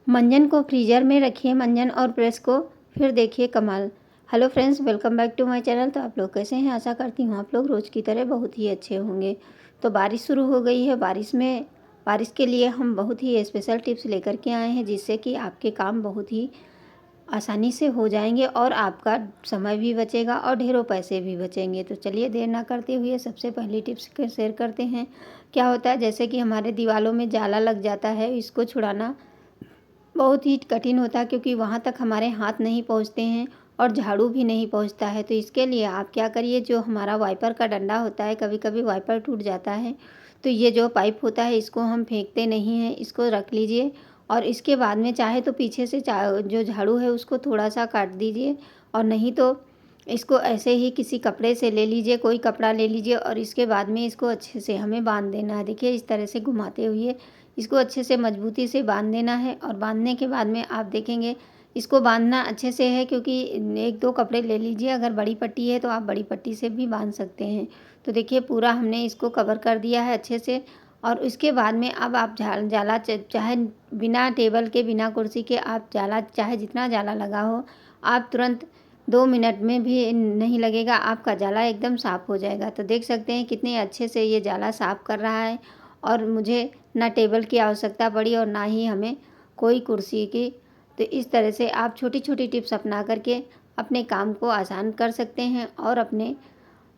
मंजन को फ्रीज़र में रखिए मंजन और ब्रश को, फिर देखिए कमाल। Hello friends, welcome back to my channel. तो आप लोग कैसे हैं? आशा करती हूँ आप लोग रोज़ की तरह बहुत ही अच्छे होंगे। तो बारिश शुरू हो गई है। बारिश के लिए हम बहुत ही स्पेशल टिप्स लेकर के आए हैं, जिससे कि आपके काम बहुत ही आसानी से हो जाएंगे और आपका समय भी बचेगा और ढेरों पैसे भी बचेंगे। तो चलिए देर ना करते हुए सबसे पहली टिप्स शेयर करते हैं। क्या होता है, जैसे कि हमारे दीवारों में जाला लग जाता है, इसको छुड़ाना बहुत ही कठिन होता है, क्योंकि वहाँ तक हमारे हाथ नहीं पहुँचते हैं और झाड़ू भी नहीं पहुँचता है। तो इसके लिए आप क्या करिए, जो हमारा वाइपर का डंडा होता है, कभी कभी वाइपर टूट जाता है, तो ये जो पाइप होता है इसको हम फेंकते नहीं हैं, इसको रख लीजिए। और इसके बाद में चाहे तो पीछे से जो झाड़ू है उसको थोड़ा सा काट दीजिए, और नहीं तो इसको ऐसे ही किसी कपड़े से ले लीजिए, कोई कपड़ा ले लीजिए, और इसके बाद में इसको अच्छे से हमें बांध देना है। देखिए इस तरह से घुमाते हुए इसको अच्छे से मजबूती से बांध देना है। और बांधने के बाद में आप देखेंगे, इसको बांधना अच्छे से है, क्योंकि एक दो कपड़े ले लीजिए, अगर बड़ी पट्टी है तो आप बड़ी पट्टी से भी बांध सकते हैं। तो देखिए पूरा हमने इसको कवर कर दिया है अच्छे से। और उसके बाद में अब आप जाला चाहे बिना टेबल के, बिना कुर्सी के, आप जाला चाहे जितना जाला लगा हो, आप तुरंत 2 मिनट में भी नहीं लगेगा, आपका जाला एकदम साफ़ हो जाएगा। तो देख सकते हैं कितने अच्छे से ये जाला साफ़ कर रहा है, और मुझे ना टेबल की आवश्यकता पड़ी और ना ही हमें कोई कुर्सी की। तो इस तरह से आप छोटी छोटी टिप्स अपना करके अपने काम को आसान कर सकते हैं और अपने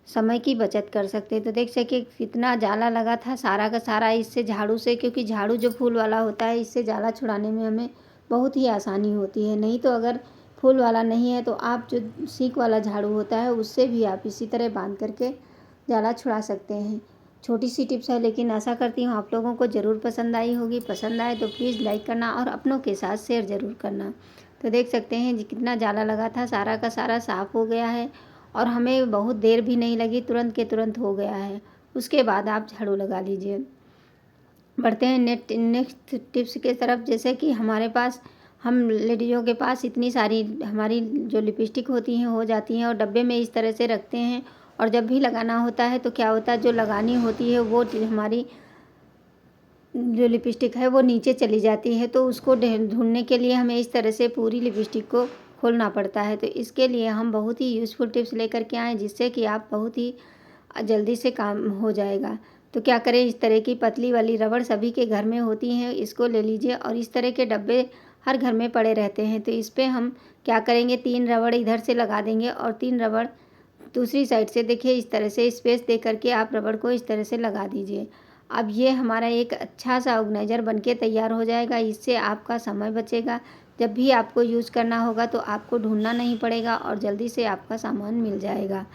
समय की बचत कर सकते हैं। तो देख सके कितना जाला लगा था, सारा का सारा इससे झाड़ू से, क्योंकि झाड़ू जो फूल वाला होता है, इससे जाला छुड़ाने में हमें बहुत ही आसानी होती है। नहीं तो अगर फूल वाला नहीं है तो आप जो सीक वाला झाड़ू होता है उससे भी आप इसी तरह बांध करके जाला छुड़ा सकते हैं। छोटी सी टिप्स है, लेकिन आशा करती हूँ आप लोगों को ज़रूर पसंद आई होगी। पसंद आए तो प्लीज़ लाइक करना और अपनों के साथ शेयर ज़रूर करना। तो देख सकते हैं कितना जाला लगा था, सारा का सारा साफ़ हो गया है, और हमें बहुत देर भी नहीं लगी, तुरंत के तुरंत हो गया है। उसके बाद आप झाड़ू लगा लीजिए। बढ़ते हैं नेक्स्ट टिप्स के तरफ। जैसे कि हमारे पास, हम लेडीज़ों के पास इतनी सारी हमारी जो लिपस्टिक होती हैं हो जाती हैं, और डब्बे में इस तरह से रखते हैं, और जब भी लगाना होता है तो क्या होता है, जो लगानी होती है वो हमारी जो लिपस्टिक है वो नीचे चली जाती है। तो उसको ढूंढने के लिए हमें इस तरह से पूरी लिपस्टिक को खोलना पड़ता है। तो इसके लिए हम बहुत ही यूज़फुल टिप्स लेकर के आए, जिससे कि आप बहुत ही जल्दी से काम हो जाएगा। तो क्या करें, इस तरह की पतली वाली रबड़ सभी के घर में होती हैं, इसको ले लीजिए। और इस तरह के डब्बे हर घर में पड़े रहते हैं। तो इस पर हम क्या करेंगे, 3 रबड़ इधर से लगा देंगे और 3 रबड़ दूसरी साइड से। देखिए इस तरह से स्पेस दे करके आप रबड़ को इस तरह से लगा दीजिए। अब ये हमारा एक अच्छा सा ऑर्गेनाइज़र बनके तैयार हो जाएगा। इससे आपका समय बचेगा, जब भी आपको यूज़ करना होगा तो आपको ढूंढना नहीं पड़ेगा और जल्दी से आपका सामान मिल जाएगा।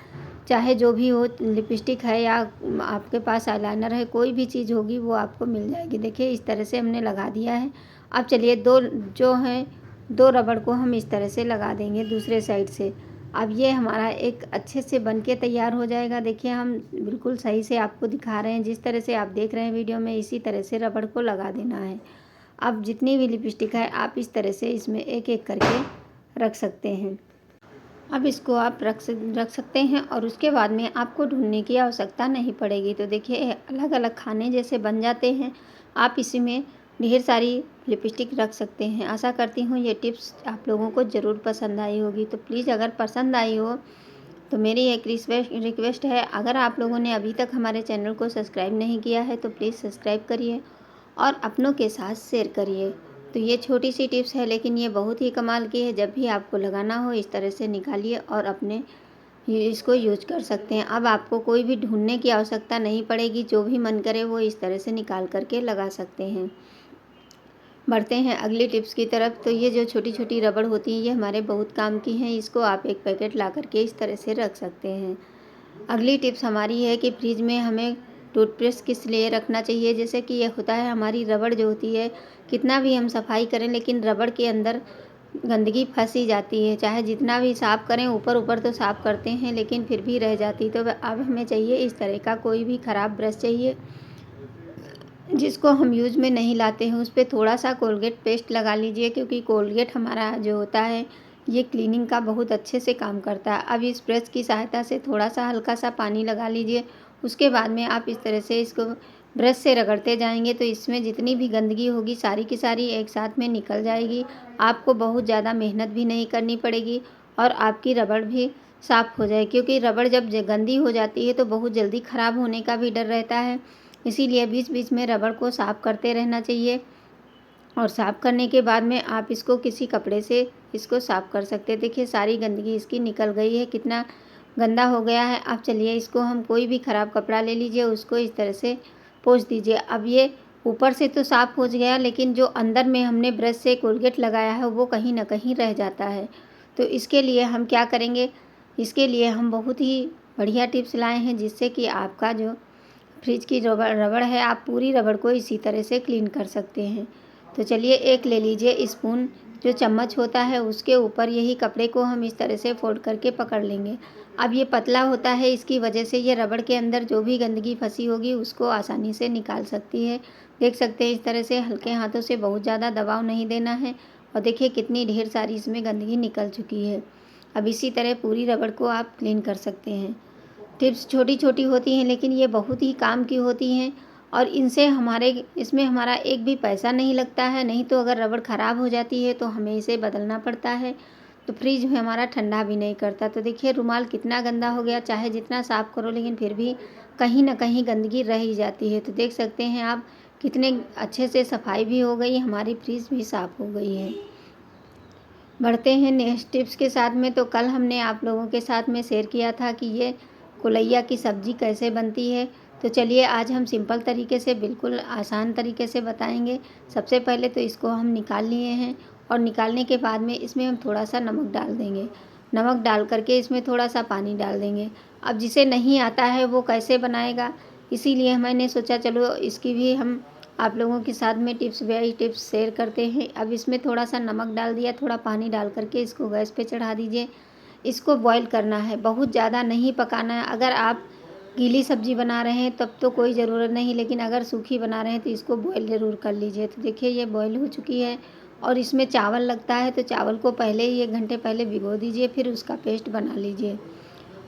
चाहे जो भी हो, लिपस्टिक है या आपके पास आईलाइनर है, कोई भी चीज़ होगी वो आपको मिल जाएगी। देखिए इस तरह से हमने लगा दिया है। अब चलिए दो रबड़ को हम इस तरह से लगा देंगे दूसरे साइड से। अब ये हमारा एक अच्छे से बन के तैयार हो जाएगा। देखिए हम बिल्कुल सही से आपको दिखा रहे हैं, जिस तरह से आप देख रहे हैं वीडियो में, इसी तरह से रबड़ को लगा देना है। अब जितनी भी लिपस्टिक है आप इस तरह से इसमें एक एक करके रख सकते हैं। अब इसको आप रख सकते हैं, और उसके बाद में आपको ढूंढने की आवश्यकता नहीं पड़ेगी। तो देखिए अलग अलग खाने जैसे बन जाते हैं। आप इसमें ढेर सारी लिपस्टिक रख सकते हैं। आशा करती हूँ ये टिप्स आप लोगों को ज़रूर पसंद आई होगी। तो प्लीज़ अगर पसंद आई हो तो मेरी एक रिक्वेस्ट है, अगर आप लोगों ने अभी तक हमारे चैनल को सब्सक्राइब नहीं किया है तो प्लीज़ सब्सक्राइब करिए और अपनों के साथ शेयर करिए। तो ये छोटी सी टिप्स है, लेकिन ये बहुत ही कमाल की है। जब भी आपको लगाना हो इस तरह से निकालिए और अपने इसको यूज कर सकते हैं। अब आपको कोई भी ढूंढने की आवश्यकता नहीं पड़ेगी, जो भी मन करे वो इस तरह से निकाल करके लगा सकते हैं। बढ़ते हैं अगली टिप्स की तरफ। तो ये जो छोटी छोटी रबड़ होती है ये हमारे बहुत काम की हैं। इसको आप एक पैकेट ला करके इस तरह से रख सकते हैं। अगली टिप्स हमारी है कि फ्रिज में हमें टूथपेस्ट किस लिए रखना चाहिए। जैसे कि ये होता है, हमारी रबड़ जो होती है, कितना भी हम सफाई करें लेकिन रबड़ के अंदर गंदगी फंसी जाती है। चाहे जितना भी साफ़ करें, ऊपर ऊपर तो साफ़ करते हैं लेकिन फिर भी रह जाती। तो अब हमें चाहिए इस तरह का कोई भी ख़राब ब्रश चाहिए, जिसको हम यूज़ में नहीं लाते हैं। उस पर थोड़ा सा कोलगेट पेस्ट लगा लीजिए, क्योंकि कोलगेट हमारा जो होता है ये क्लीनिंग का बहुत अच्छे से काम करता है। अब इस ब्रश की सहायता से थोड़ा सा हल्का सा पानी लगा लीजिए। उसके बाद में आप इस तरह से इसको ब्रश से रगड़ते जाएंगे तो इसमें जितनी भी गंदगी होगी सारी की सारी एक साथ में निकल जाएगी। आपको बहुत ज़्यादा मेहनत भी नहीं करनी पड़ेगी और आपकी रबड़ भी साफ़ हो जाए, क्योंकि रबड़ जब गंदी हो जाती है तो बहुत जल्दी ख़राब होने का भी डर रहता है। इसीलिए बीच बीच में रबड़ को साफ़ करते रहना चाहिए। और साफ़ करने के बाद में आप इसको किसी कपड़े से इसको साफ़ कर सकते हैं। देखिए सारी गंदगी इसकी निकल गई है, कितना गंदा हो गया है। अब चलिए इसको हम कोई भी ख़राब कपड़ा ले लीजिए, उसको इस तरह से पोंछ दीजिए। अब ये ऊपर से तो साफ़ हो गया, लेकिन जो अंदर में हमने ब्रश से कोलगेट लगाया है वो कहीं ना कहीं रह जाता है। तो इसके लिए हम क्या करेंगे, इसके लिए हम बहुत ही बढ़िया टिप्स लाए हैं, जिससे कि आपका जो फ्रिज की रबड़ रबड़ है, आप पूरी रबड़ को इसी तरह से क्लीन कर सकते हैं। तो चलिए एक ले लीजिए स्पून, जो चम्मच होता है उसके ऊपर यही कपड़े को हम इस तरह से फोल्ड करके पकड़ लेंगे। अब ये पतला होता है, इसकी वजह से ये रबड़ के अंदर जो भी गंदगी फंसी होगी उसको आसानी से निकाल सकती है। देख सकते हैं इस तरह से हल्के हाथों से, बहुत ज़्यादा दबाव नहीं देना है। और देखिए कितनी ढेर सारी इसमें गंदगी निकल चुकी है। अब इसी तरह पूरी रबड़ को आप क्लीन कर सकते हैं। टिप्स छोटी-छोटी होती हैं, लेकिन ये बहुत ही काम की होती हैं और इनसे इसमें हमारा एक भी पैसा नहीं लगता है। नहीं तो अगर रबड़ ख़राब हो जाती है तो हमें इसे बदलना पड़ता है, तो फ्रिज में हमारा ठंडा भी नहीं करता। तो देखिए रुमाल कितना गंदा हो गया, चाहे जितना साफ़ करो लेकिन फिर भी कहीं न कहीं गंदगी रह ही जाती है। तो देख सकते हैं आप कितने अच्छे से सफाई भी हो गई, हमारी फ्रिज भी साफ़ हो गई है। बढ़ते हैं नेक्स्ट टिप्स के साथ में। तो कल हमने आप लोगों के साथ में शेयर किया था कि ये कुलैया की सब्ज़ी कैसे बनती है। तो चलिए आज हम सिंपल तरीके से, बिल्कुल आसान तरीके से बताएंगे। सबसे पहले तो इसको हम निकाल लिए हैं और निकालने के बाद में इसमें हम थोड़ा सा नमक डाल देंगे। नमक डाल करके इसमें थोड़ा सा पानी डाल देंगे। अब जिसे नहीं आता है वो कैसे बनाएगा, इसीलिए मैंने सोचा चलो इसकी भी हम आप लोगों के साथ में टिप्स बाई टिप्स शेयर करते हैं। अब इसमें थोड़ा सा नमक डाल दिया, थोड़ा पानी डाल करके इसको गैस पे चढ़ा दीजिए। इसको बॉईल करना है, बहुत ज़्यादा नहीं पकाना है। अगर आप गीली सब्ज़ी बना रहे हैं तब तो कोई ज़रूरत नहीं, लेकिन अगर सूखी बना रहे हैं तो इसको बॉईल ज़रूर कर लीजिए। तो देखिए ये बॉईल हो चुकी है और इसमें चावल लगता है, तो चावल को पहले ही 1 घंटे पहले भिगो दीजिए, फिर उसका पेस्ट बना लीजिए।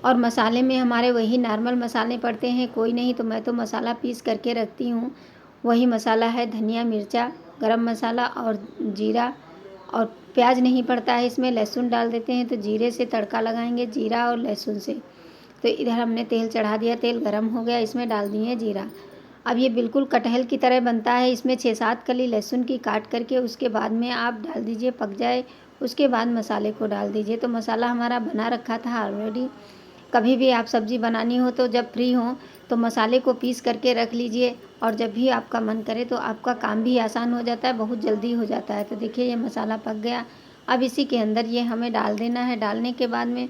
और मसाले में हमारे वही नॉर्मल मसाले पड़ते हैं, कोई नहीं तो मैं तो मसाला पीस करके रखती हूँ। वही मसाला है धनिया, मिर्चा, गरम मसाला और जीरा। और प्याज नहीं पड़ता है इसमें, लहसुन डाल देते हैं। तो जीरे से तड़का लगाएंगे, जीरा और लहसुन से। तो इधर हमने तेल चढ़ा दिया, तेल गरम हो गया, इसमें डाल दिए जीरा। अब ये बिल्कुल कटहल की तरह बनता है। इसमें 6-7 कली लहसुन की काट करके उसके बाद में आप डाल दीजिए, पक जाए उसके बाद मसाले को डाल दीजिए। तो मसाला हमारा बना रखा था ऑलरेडी। कभी भी आप सब्ज़ी बनानी हो तो जब फ्री हों तो मसाले को पीस करके रख लीजिए, और जब भी आपका मन करे तो आपका काम भी आसान हो जाता है, बहुत जल्दी हो जाता है। तो देखिए ये मसाला पक गया। अब इसी के अंदर ये हमें डाल देना है। डालने के बाद में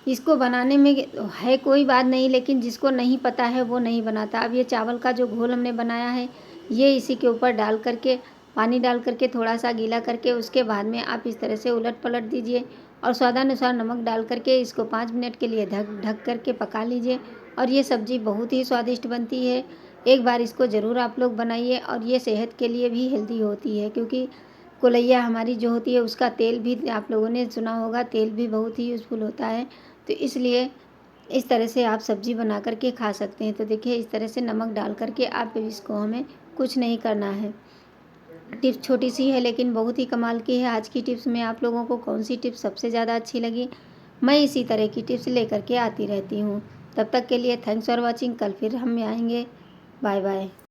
इसको बनाने में है कोई बात नहीं, लेकिन जिसको नहीं पता है वो नहीं बनाता। अब ये चावल का जो घोल हमने बनाया है ये इसी के ऊपर डाल करके, पानी डाल करके थोड़ा सा गीला करके उसके बाद में आप इस तरह से उलट पलट दीजिए और स्वादानुसार नमक डाल करके इसको 5 मिनट के लिए ढक करके पका लीजिए। और ये सब्ज़ी बहुत ही स्वादिष्ट बनती है। एक बार इसको ज़रूर आप लोग बनाइए, और ये सेहत के लिए भी हेल्दी होती है, क्योंकि कुलैया हमारी जो होती है उसका तेल भी आप लोगों ने सुना होगा, तेल भी बहुत ही यूज़फुल होता है। तो इसलिए इस तरह से आप सब्ज़ी बना कर के खा सकते हैं। तो देखिए इस तरह से नमक डाल करके आप इसको, हमें कुछ नहीं करना है। टिप्स छोटी सी है लेकिन बहुत ही कमाल की है। आज की टिप्स में आप लोगों को कौन सी टिप्स सबसे ज़्यादा अच्छी लगी, मैं इसी तरह की टिप्स लेकर के आती रहती हूँ। तब तक के लिए थैंक्स फॉर वॉचिंग। कल फिर हम आएंगे। Bye bye.